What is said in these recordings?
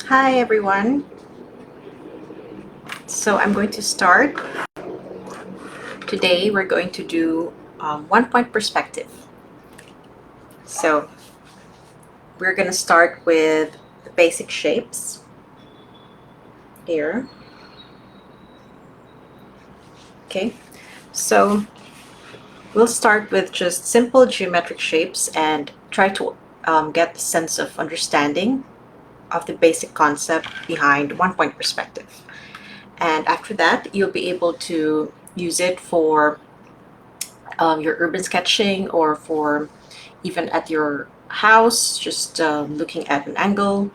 Hi everyone. So I'm going to start. Today we're going to do 1 point perspective. So we're going to start with the basic shapes here. Okay, so we'll start with just simple geometric shapes and try to get the sense of understanding of the basic concept behind 1 point perspective. And after that, you'll be able to use it for your urban sketching or for even at your house, just looking at an angle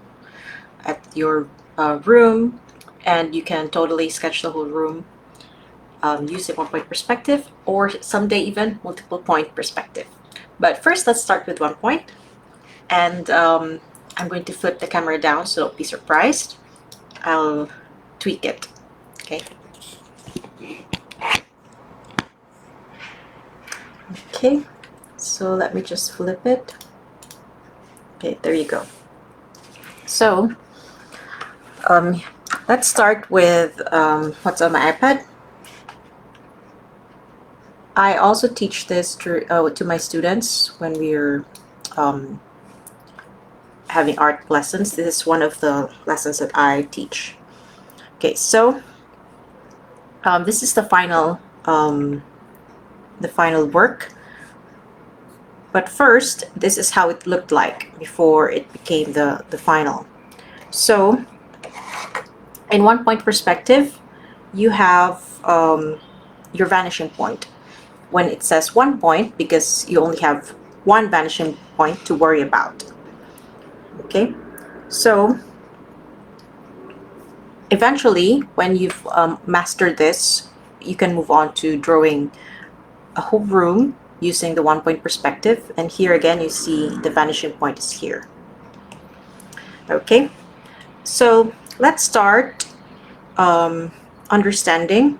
at your room, and you can totally sketch the whole room using 1 point perspective, or someday even multiple point perspective. But first, let's start with 1 point. And I'm going to flip the camera down, so don't be surprised. I'll tweak it. Okay. Okay, so let me just flip it. Okay, there you go. So let's start with what's on my iPad. I also teach this to my students when we're having art lessons. This is one of the lessons that I teach. Okay, so this is the final work. But first, this is how it looked like before it became the final. So in 1 point perspective, you have your vanishing point. When it says 1 point, because you only have one vanishing point to worry about. Okay, so eventually, when you've mastered this, you can move on to drawing a whole room using the 1 point perspective. And here again, you see the vanishing point is here. Okay, so let's start understanding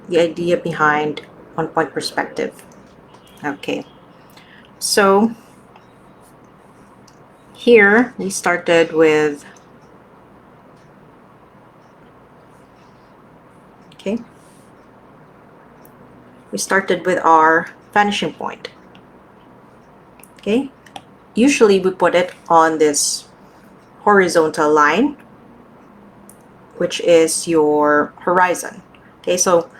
the idea behind 1 point perspective. Okay, so here we started with, okay, we started with our vanishing point. Okay, usually we put it on this horizontal line, which is your horizon. Okay, so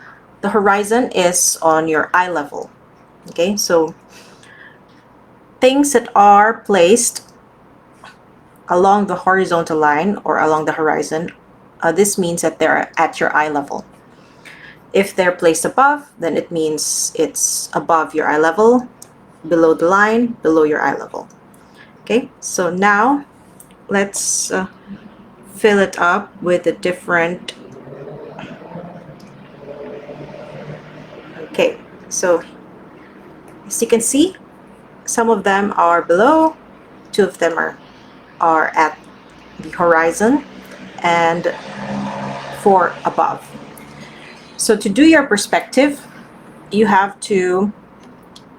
the horizon is on your eye level. Okay, so things that are placed along the horizontal line or along the horizon, this means that they're at your eye level. If they're placed above, then it means it's above your eye level. Below the line, below your eye level. Okay, so now let's fill it up with the different. Okay, so as you can see, some of them are below, two of them are at the horizon, and four above. So to do your perspective, you have to,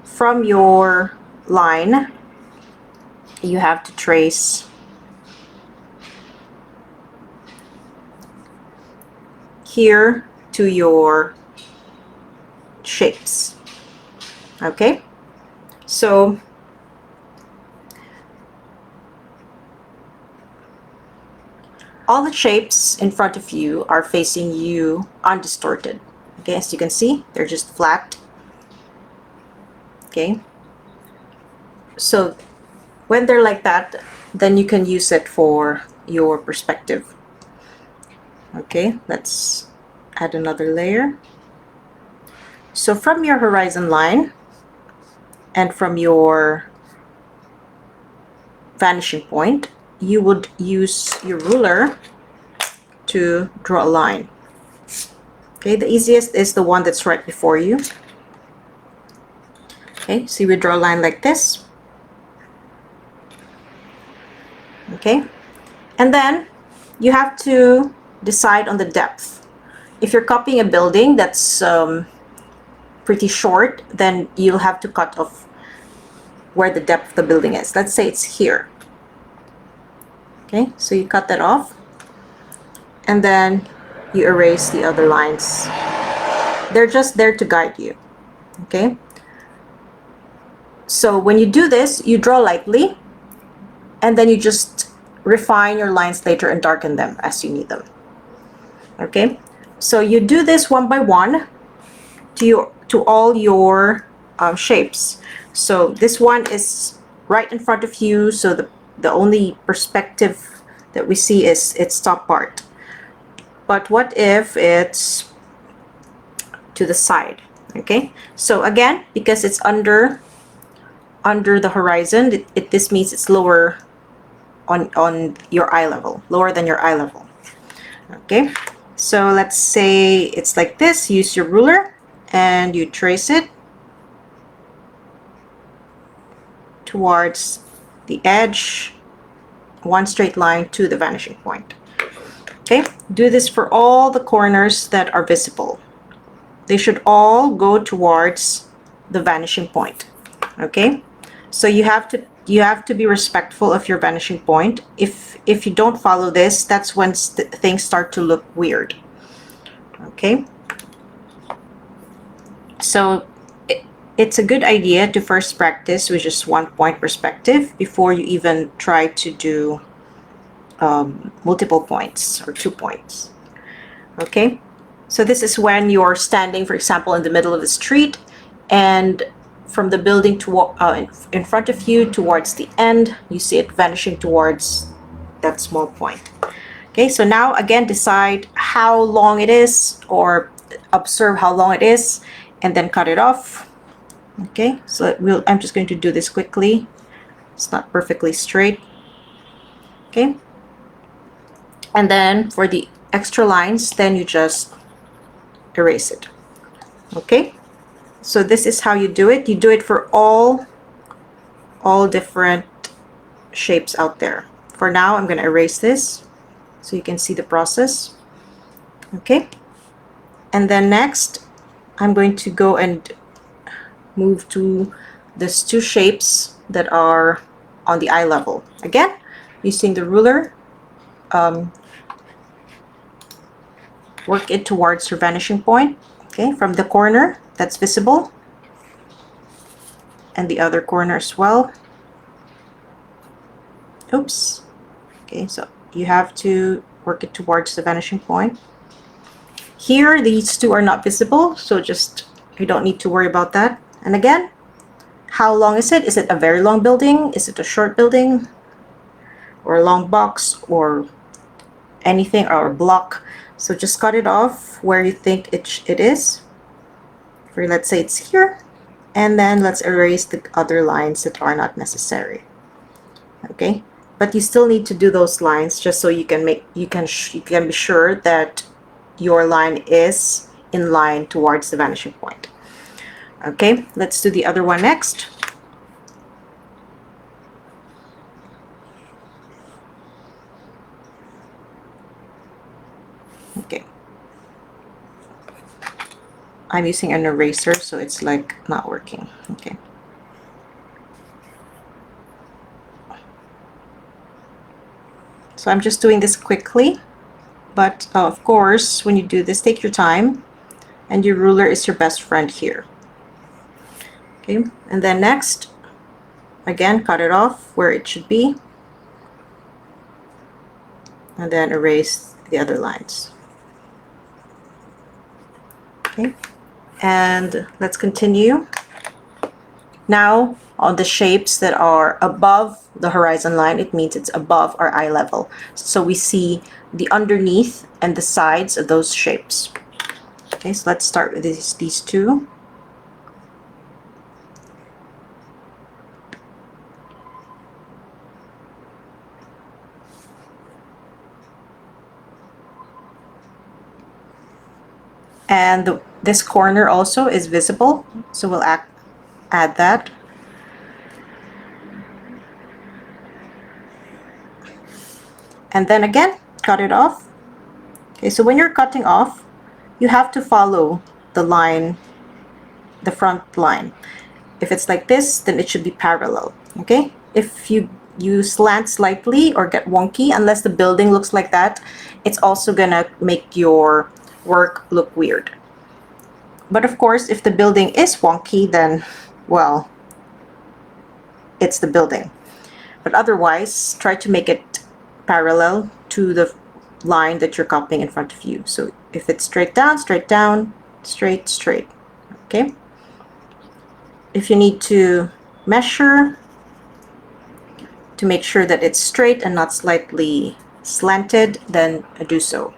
from your line, you have to trace here to your shapes. Okay, so all the shapes in front of you are facing you undistorted. Okay, as you can see, they're just flat. Okay, so when they're like that, then you can use it for your perspective. Okay, let's add another layer. So from your horizon line and from your vanishing point, you would use your ruler to draw a line. Okay, the easiest is the one that's right before you. Okay, so you would draw a line like this. Okay, and then you have to decide on the depth. If you're copying a building that's pretty short, then you'll have to cut off where the depth of the building is. Let's say it's here. Okay, so you cut that off, and then you erase the other lines. They're just there to guide you. Okay, so when you do this, you draw lightly, and then you just refine your lines later and darken them as you need them. Okay, so you do this one by one to all your shapes. So this one is right in front of you, so the only perspective that we see is its top part. But what if it's to the side? Okay, so again, because it's under the horizon, this means it's lower on your eye level, lower than your eye level. Okay, so let's say it's like this. Use your ruler and you trace it towards the edge, one straight line to the vanishing point. Okay, do this for all the corners that are visible. They should all go towards the vanishing point. Okay, so you have to be respectful of your vanishing point. If you don't follow this, that's when things start to look weird. Okay, so it's a good idea to first practice with just 1 point perspective before you even try to do multiple points or 2 points. Okay, so this is when you're standing, for example, in the middle of the street, and from the building to in front of you towards the end, you see it vanishing towards that small point. Okay, so now again, decide how long it is, or observe how long it is, and then cut it off. Okay, so I'm just going to do this quickly. It's not perfectly straight. Okay, and then for the extra lines, then you just erase it. Okay, so this is how you do it. You do it for all different shapes out there. For now, I'm going to erase this so you can see the process. Okay, and then next I'm going to go and move to these 2 shapes that are on the eye level. Again, using the ruler, work it towards your vanishing point. Okay, from the corner that's visible, and the other corner as well. Oops. Okay, so you have to work it towards the vanishing point. Here, these 2 are not visible, so you don't need to worry about that. And again, how long is it? Is it a very long building? Is it a short building? Or a long box? Or anything, or a block? So just cut it off where you think it is. For, let's say it's here. And then let's erase the other lines that are not necessary. Okay, but you still need to do those lines just so you can be sure that your line is in line towards the vanishing point. Okay, let's do the other one next. Okay, I'm using an eraser, so it's like not working. Okay, so I'm just doing this quickly, but of course, when you do this, take your time, and your ruler is your best friend here. Okay, and then next, again, cut it off where it should be, and then erase the other lines. Okay, and let's continue. Now, on the shapes that are above the horizon line, it means it's above our eye level. So we see the underneath and the sides of those shapes. Okay, so let's start with these 2. And this corner also is visible, so we'll add that. And then again, cut it off. Okay, so when you're cutting off, you have to follow the line, the front line. If it's like this, then it should be parallel. Okay, if you you slant slightly or get wonky, unless the building looks like that, it's also gonna make your work look weird. But of course, if the building is wonky, then, well, it's the building. But otherwise, try to make it parallel to the line that you're copying in front of you. So if it's straight down, straight down, straight, straight, okay? If you need to measure to make sure that it's straight and not slightly slanted, then do so.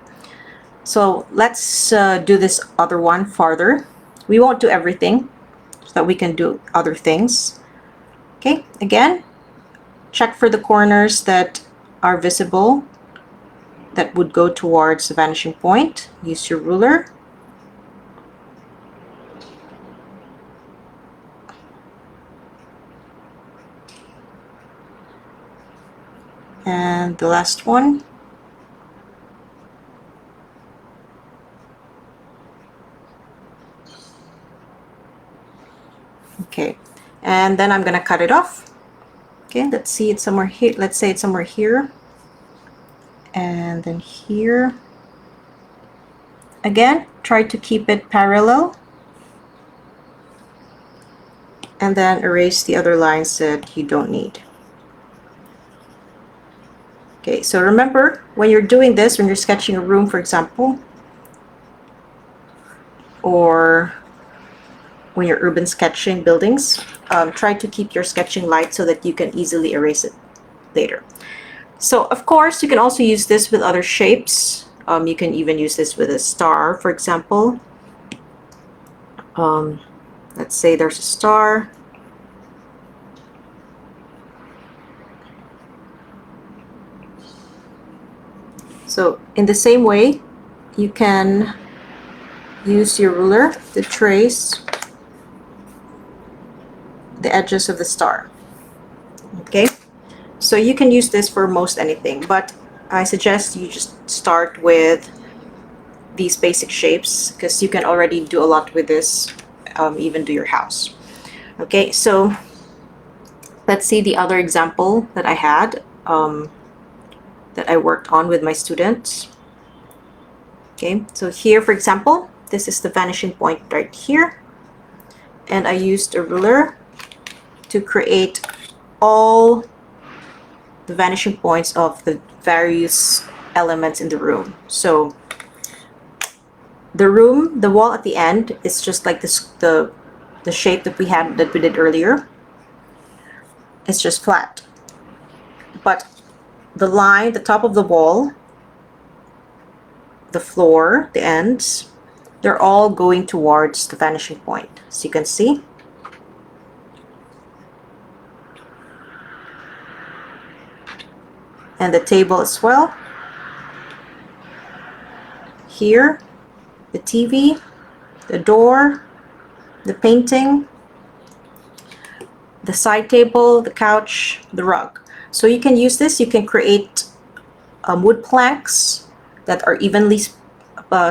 So let's do this other one farther. We won't do everything so that we can do other things. Okay, again, check for the corners that are visible that would go towards the vanishing point. Use your ruler. And the last one. Okay, and then I'm gonna cut it off. Okay, let's see, it's somewhere here. Let's say it's somewhere here. And then here. Again, try to keep it parallel. And then erase the other lines that you don't need. Okay, so remember, when you're doing this, when you're sketching a room, for example, or when you're urban sketching buildings, try to keep your sketching light so that you can easily erase it later. So of course, you can also use this with other shapes. You can even use this with a star, for example. Let's say there's a star. So in the same way, you can use your ruler to trace the edges of the star. Okay, so you can use this for most anything, but I suggest you just start with these basic shapes because you can already do a lot with this, even do your house. Okay, so let's see the other example that I had, that I worked on with my students. Okay, so here, for example, this is the vanishing point right here, and I used a ruler to create all the vanishing points of the various elements in the room. So the room, the wall at the end is just like this, the shape that we did earlier. It's just flat. But the line, the top of the wall, the floor, the ends, they're all going towards the vanishing point. So you can see. And the table as well. Here, the TV, the door, the painting, the side table, the couch, the rug. So you can use this. You can create wood planks that are evenly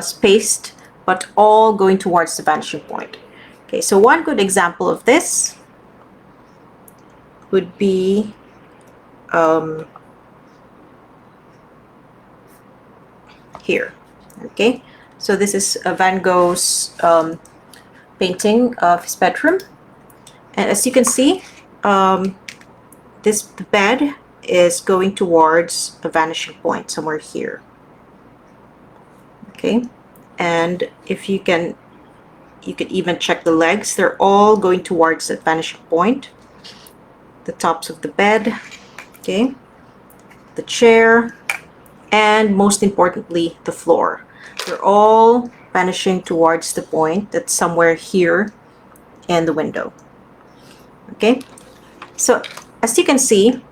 spaced, but all going towards the vanishing point. Okay, so one good example of this would be here. Okay, so this is Van Gogh's painting of his bedroom, and as you can see, this bed is going towards a vanishing point somewhere here. Okay, and if you can even check the legs, they're all going towards that vanishing point. The tops of the bed, okay, the chair, and most importantly, the floor. They're all vanishing towards the point that's somewhere here in the window. Okay, so as you can see,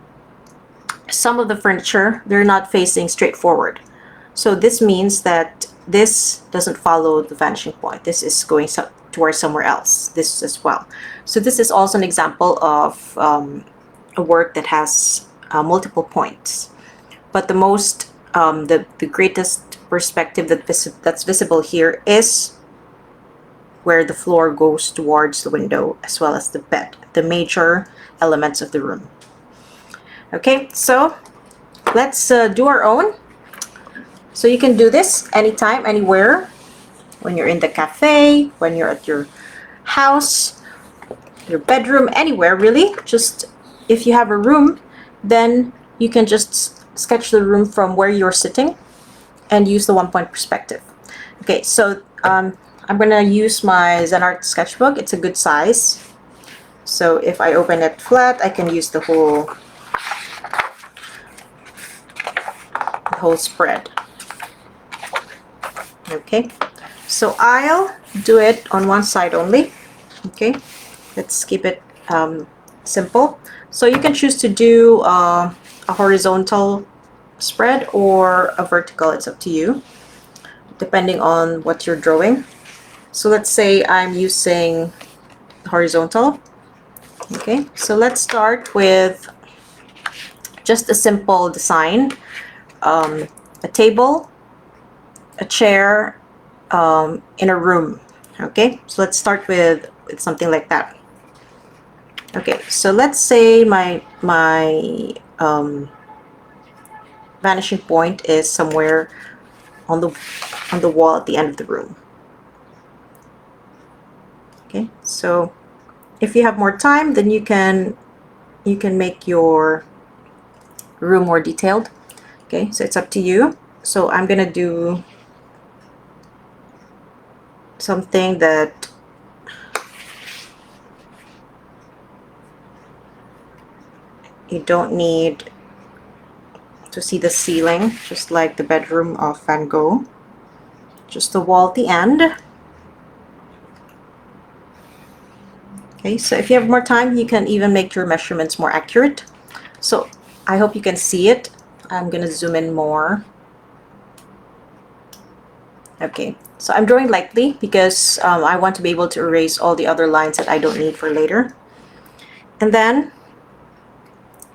some of the furniture, they're not facing straight forward. So this means that this doesn't follow the vanishing point. This is going towards somewhere else. This as well. So this is also an example of a work that has multiple points. But the most, the greatest perspective that's visible here is where the floor goes towards the window as well as the bed, the major elements of the room. Okay, so let's do our own. So you can do this anytime, anywhere, when you're in the cafe, when you're at your house, your bedroom, anywhere really. Just if you have a room, then you can just sketch the room from where you're sitting and use the 1-point perspective. Okay, so I'm gonna use my ZenArt sketchbook. It's a good size. So if I open it flat, I can use the whole spread. Okay, so I'll do it on one side only. Okay, let's keep it simple. So you can choose to do a horizontal spread or a vertical. It's up to you, depending on what you're drawing. So let's say I'm using horizontal. Okay, so let's start with just a simple design. A table, a chair, in a room. Okay, so let's start with something like that. Okay, so let's say my vanishing point is somewhere on the wall at the end of the room. Okay, so if you have more time, then you can make your room more detailed. Okay, so it's up to you. So I'm gonna do something that you don't need to see the ceiling, just like the bedroom of Van Gogh. Just the wall at the end. Okay, so if you have more time, you can even make your measurements more accurate. So I hope you can see it. I'm gonna zoom in more. Okay, so I'm drawing lightly because I want to be able to erase all the other lines that I don't need for later. And then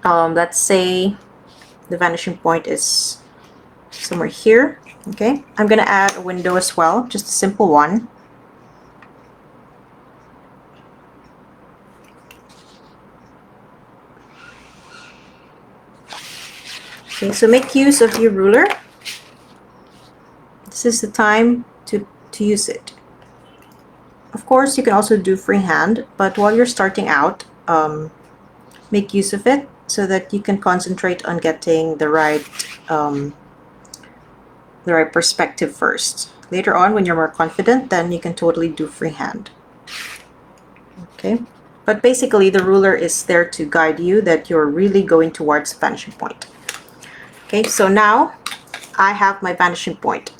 let's say the vanishing point is somewhere here. Okay, I'm gonna add a window as well, just a simple one. Okay, so make use of your ruler. This is the time to use it. Of course, you can also do freehand, but while you're starting out, make use of it so that you can concentrate on getting the right perspective first. Later on, when you're more confident, then you can totally do freehand. Okay, but basically the ruler is there to guide you that you're really going towards the vanishing point. Okay, so now I have my vanishing point.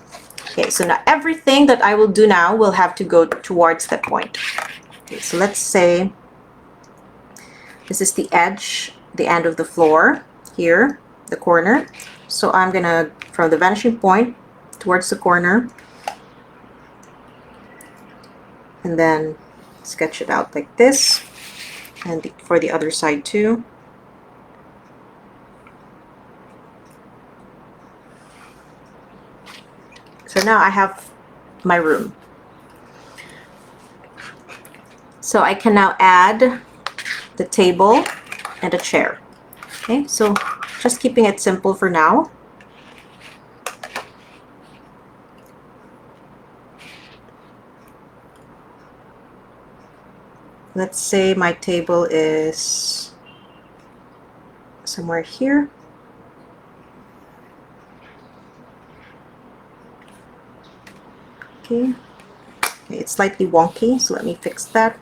Okay, so now everything that I will do now will have to go towards that point. Okay, so let's say this is the edge, the end of the floor here, the corner. So I'm gonna, from the vanishing point towards the corner, and then sketch it out like this, and for the other side too. So now I have my room. So I can now add the table and a chair. Okay, so just keeping it simple for now. Let's say my table is somewhere here. Okay, it's slightly wonky, so let me fix that.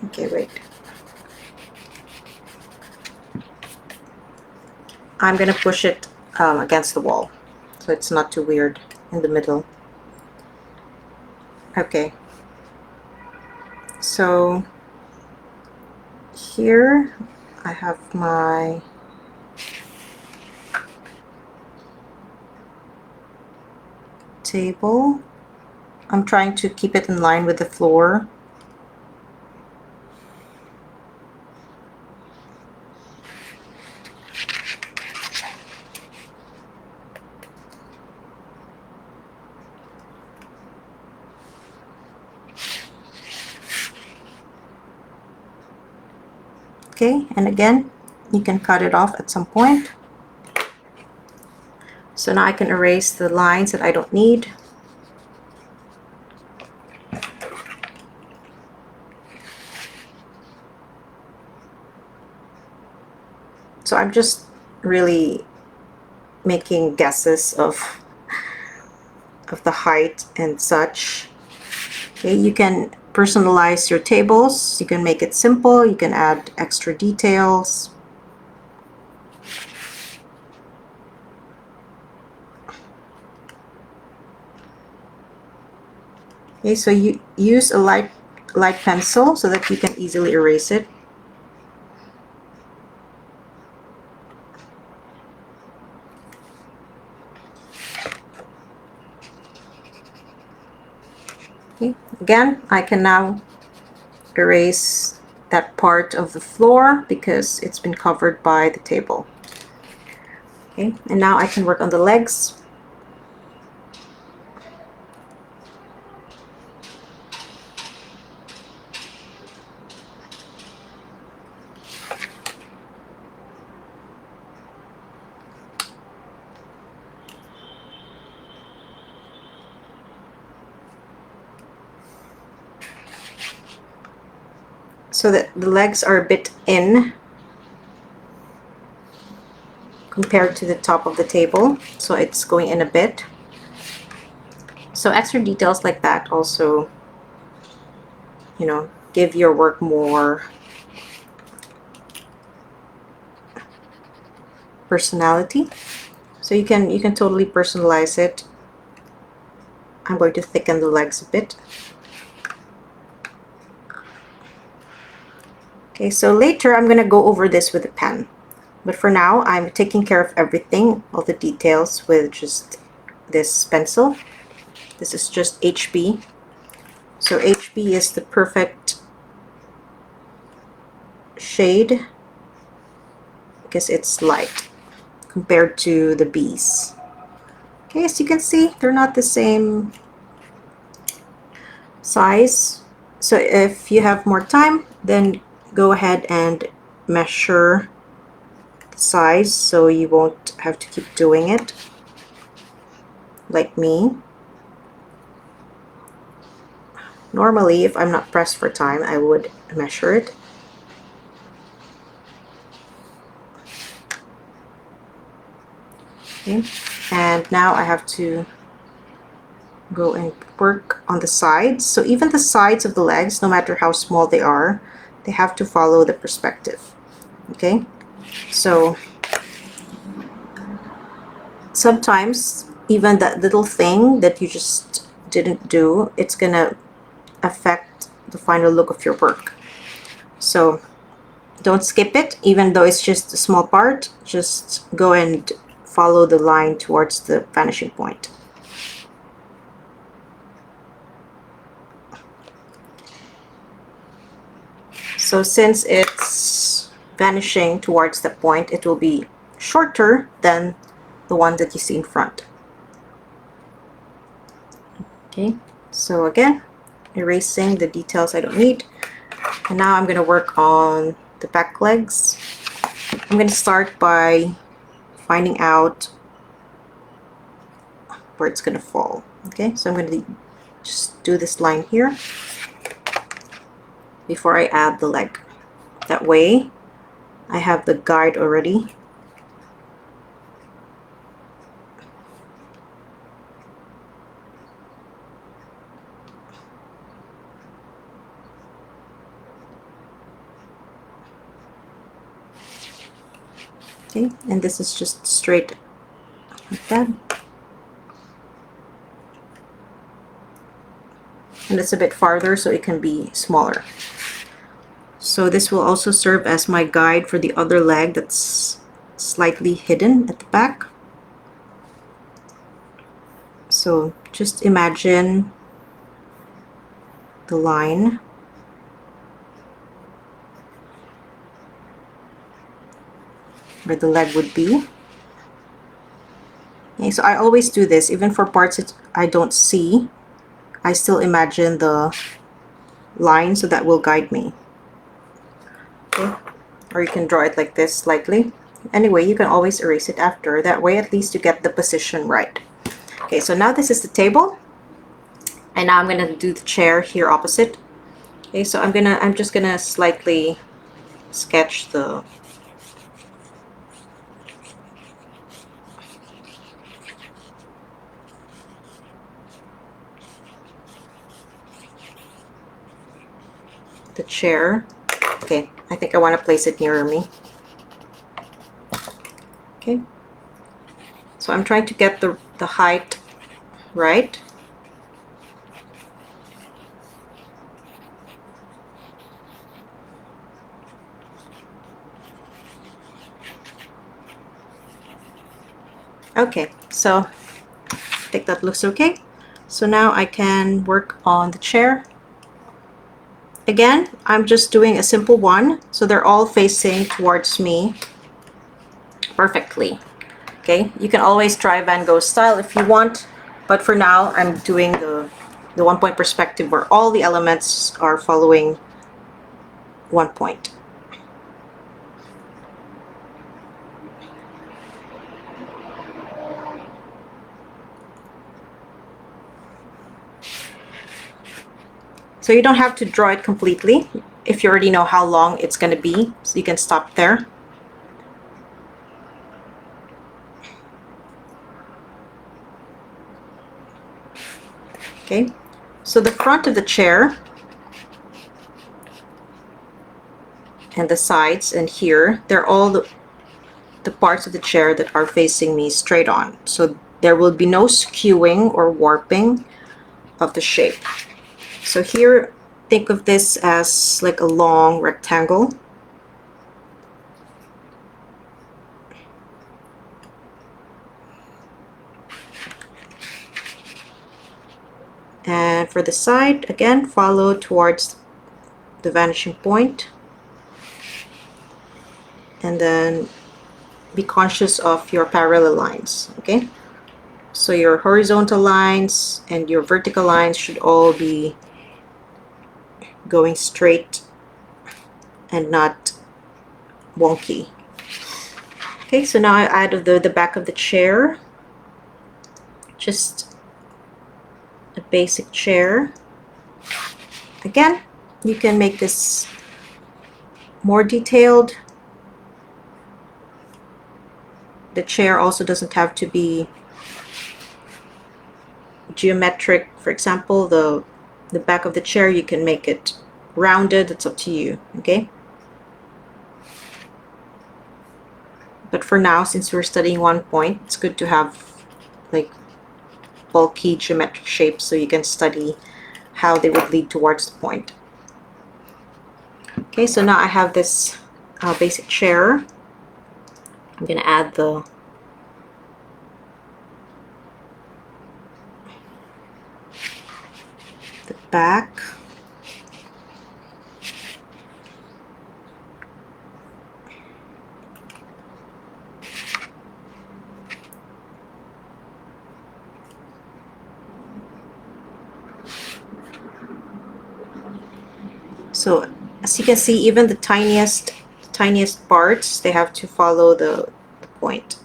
Okay, wait. I'm gonna push it against the wall, so it's not too weird in the middle. Okay, so here I have my table. I'm trying to keep it in line with the floor. Okay, and again, you can cut it off at some point. So now I can erase the lines that I don't need. So I'm just really making guesses of the height and such. Okay, you can personalize your tables. You can make it simple. You can add extra details. Okay, so you use a light pencil so that you can easily erase it. Okay, again, I can now erase that part of the floor because it's been covered by the table. Okay, and now I can work on the legs. So that the legs are a bit in compared to the top of the table, so it's going in a bit. So extra details like that also, you know, give your work more personality. So you can totally personalize it. I'm going to thicken the legs a bit. Okay, so later I'm going to go over this with a pen. But for now, I'm taking care of everything, all the details with just this pencil. This is just HB. So HB is the perfect shade because it's light compared to the B's. Okay, as you can see, they're not the same size. So if you have more time, then go ahead and measure the size so you won't have to keep doing it like me. Normally, if I'm not pressed for time, I would measure it. Okay, and now I have to go and work on the sides. So even the sides of the legs, no matter how small they are, they have to follow the perspective. Okay, so sometimes even that little thing that you just didn't do, it's gonna affect the final look of your work. So don't skip it, even though it's just a small part. Just go and follow the line towards the vanishing point. So since it's vanishing towards the point, it will be shorter than the one that you see in front. Okay, so again, erasing the details I don't need. And now I'm going to work on the back legs. I'm going to start by finding out where it's going to fall. Okay, so I'm going to just do this line here before I add the leg. That way I have the guide already. Okay, and this is just straight like that. and it's a bit farther so it can be smaller. So this will also serve as my guide for the other leg that's slightly hidden at the back. So just imagine the line. Where the leg would be. Okay, so I always do this, even for parts that I don't see, I still imagine the line, so that will guide me. Okay. Or you can draw it like this slightly. Anyway, you can always erase it after. That way at least you get the position right. Okay, so now this is the table. And now I'm gonna do the chair here opposite. Okay, so I'm just gonna slightly sketch the chair. Okay, I think I want to place it nearer me. Okay, so I'm trying to get the height right. Okay, so I think that looks okay. So now I can work on the chair. Again, I'm just doing a simple one, so they're all facing towards me perfectly. Okay, you can always try Van Gogh style if you want, but for now I'm doing the 1-point perspective where all the elements are following 1 point. So you don't have to draw it completely if you already know how long it's going to be, so you can stop there. Okay, so the front of the chair and the sides and here, they're all the parts of the chair that are facing me straight on. So there will be no skewing or warping of the shape. So here, think of this as like a long rectangle. And for the side, again, follow towards the vanishing point. And then be conscious of your parallel lines, okay? So your horizontal lines and your vertical lines should all be going straight and not wonky. Okay, so now I add the back of the chair, just a basic chair. Again, you can make this more detailed. The chair also doesn't have to be geometric. For example, the back of the chair, you can make it rounded. It's up to you, okay? But for now, since we're studying 1 point, it's good to have like bulky geometric shapes so you can study how they would lead towards the point. Okay, so now I have this basic chair. I'm going to add the back. So as you can see, even the tiniest parts, they have to follow the point.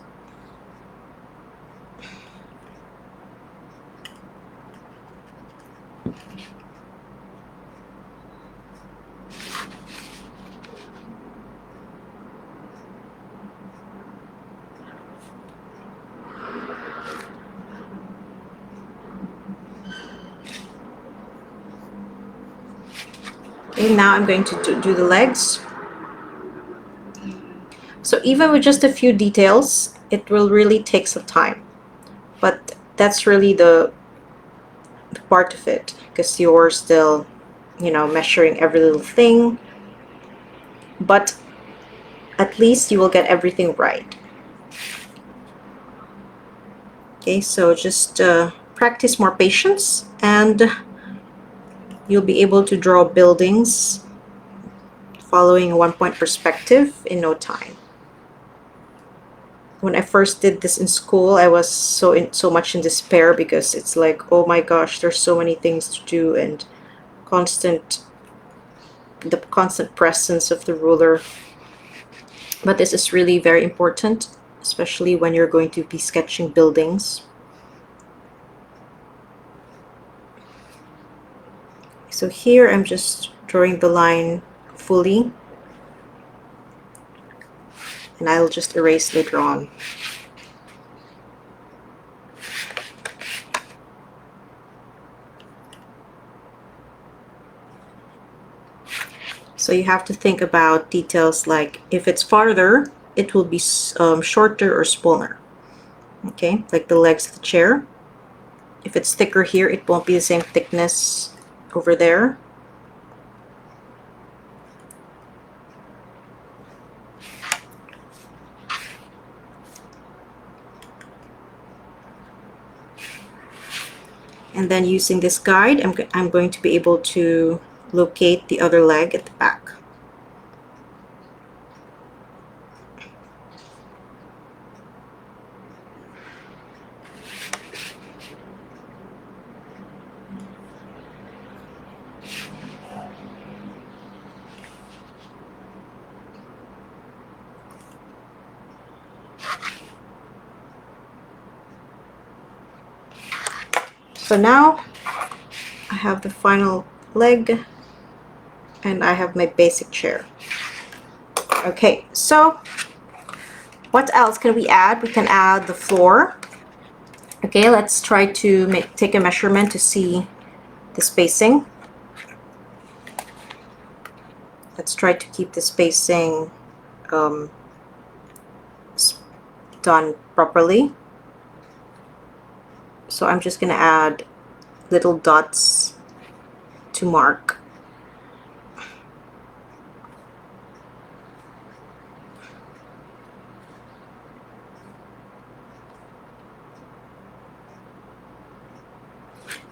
Okay, now I'm going to do the legs. So even with just a few details, it will really take some time. But that's really the part of it, because you're still, you know, measuring every little thing, but at least you will get everything right. Okay, so just practice more patience and you'll be able to draw buildings following a one-point perspective in no time. When I first did this in school, I was so much in despair, because it's like, oh my gosh, there's so many things to do, and the constant presence of the ruler. But this is really very important, especially when you're going to be sketching buildings. So here I'm just drawing the line fully, and I'll just erase later on. So you have to think about details like, if it's farther, it will be shorter or smaller. Okay, like the legs of the chair. If it's thicker here, it won't be the same thickness over there. And then using this guide, I'm going to be able to locate the other leg at the back. So now I have the final leg and I have my basic chair. Okay, so what else can we add? We can add the floor. Okay, let's try to take a measurement to see the spacing. Let's try to keep the spacing done properly. So I'm just going to add little dots to mark.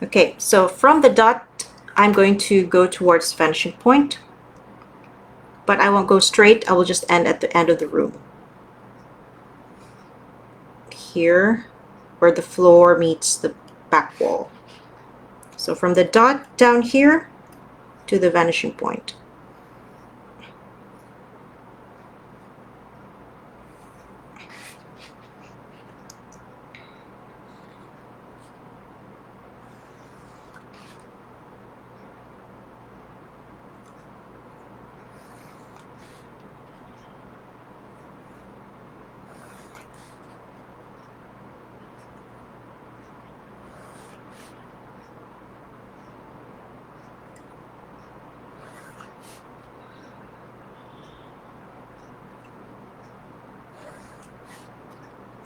Okay, so from the dot, I'm going to go towards the vanishing point, but I won't go straight. I will just end at the end of the room. Here, where the floor meets the back wall. So from the dot down here to the vanishing point.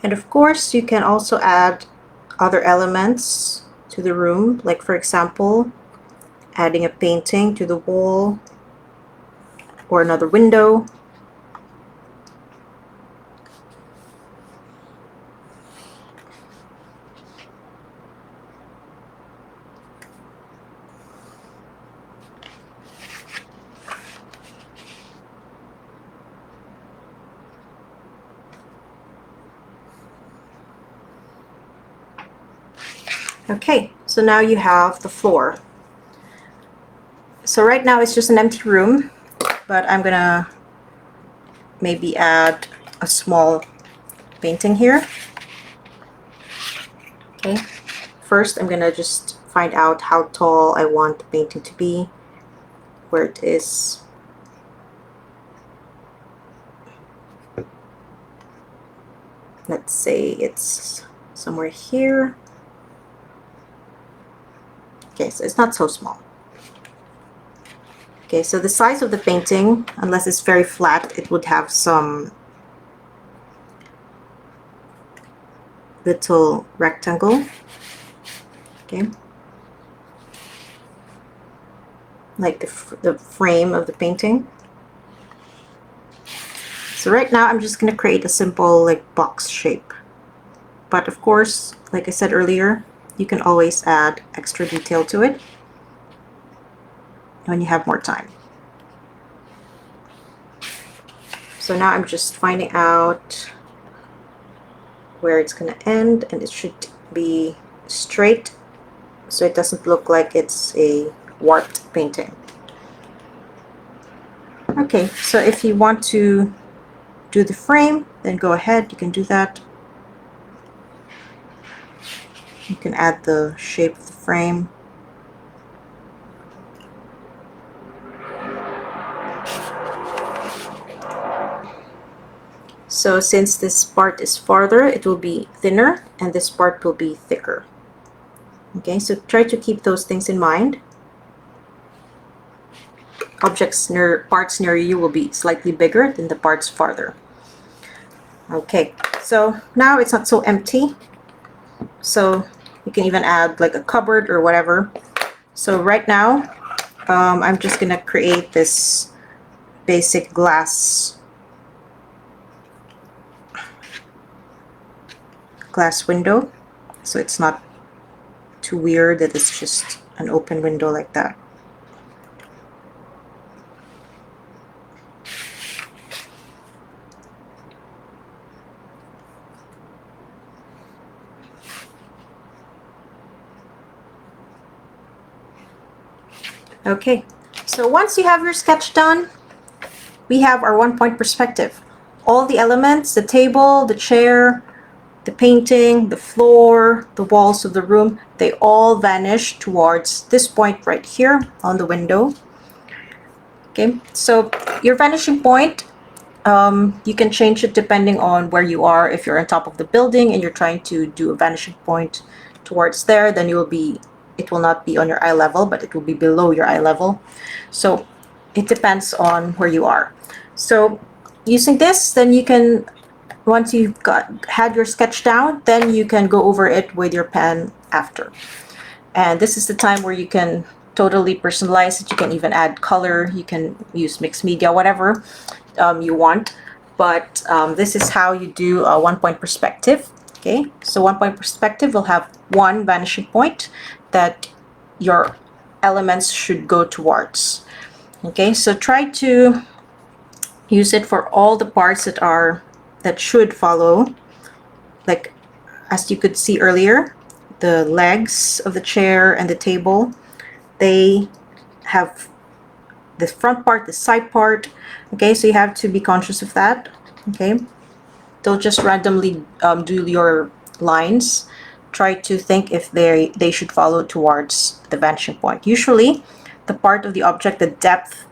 And of course, you can also add other elements to the room, like for example, adding a painting to the wall or another window. Okay, so now you have the floor. So right now it's just an empty room, but I'm gonna maybe add a small painting here. Okay, first I'm gonna just find out how tall I want the painting to be, where it is. Let's say it's somewhere here. Okay, so it's not so small. Okay, so the size of the painting, unless it's very flat, it would have some little rectangle. Okay, like the frame of the painting. So right now I'm just going to create a simple like box shape. But of course, like I said earlier, you can always add extra detail to it when you have more time. So now I'm just finding out where it's going to end, and it should be straight so it doesn't look like it's a warped painting. Okay, so if you want to do the frame, then go ahead, you can do that. You can add the shape of the frame. So since this part is farther, it will be thinner, and this part will be thicker. Okay, so try to keep those things in mind. Parts near you will be slightly bigger than the parts farther. Okay, so now it's not so empty. So you can even add like a cupboard or whatever. So right now, I'm just gonna create this basic glass window, so it's not too weird that it's just an open window like that. Okay, so once you have your sketch done, we have our 1-point perspective. All the elements, the table, the chair, the painting, the floor, the walls of the room, they all vanish towards this point right here on the window. Okay, so your vanishing point, you can change it depending on where you are. If you're on top of the building and you're trying to do a vanishing point towards there, then it will not be on your eye level, but it will be below your eye level. So it depends on where you are. So using this, then you can, once you've had your sketch down, then you can go over it with your pen after. And this is the time where you can totally personalize it. You can even add color. You can use mixed media, whatever you want. But this is how you do a 1-point perspective. Okay, so 1-point perspective will have one vanishing point that your elements should go towards. Okay, so try to use it for all the parts that should follow. Like as you could see earlier, the legs of the chair and the table, they have the front part, the side part. Okay, so you have to be conscious of that. Okay, don't just randomly do your lines. Try to think if they should follow towards the vanishing point. Usually the part of the object, the depth,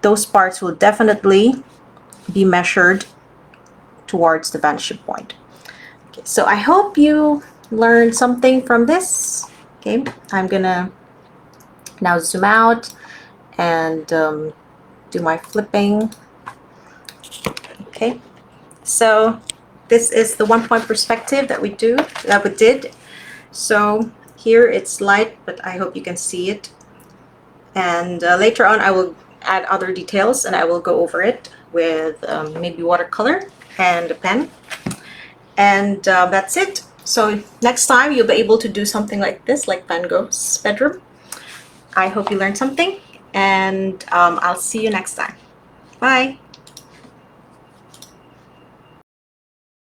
those parts will definitely be measured towards the vanishing point. Okay, so I hope you learned something from this. Okay, I'm gonna now zoom out and do my flipping. Okay, so this is the 1-point perspective that we did. So here it's light, but I hope you can see it. And later on I will add other details and I will go over it with maybe watercolor and a pen. And that's it. So next time you'll be able to do something like this, like Van Gogh's bedroom. I hope you learned something, and I'll see you next time. Bye.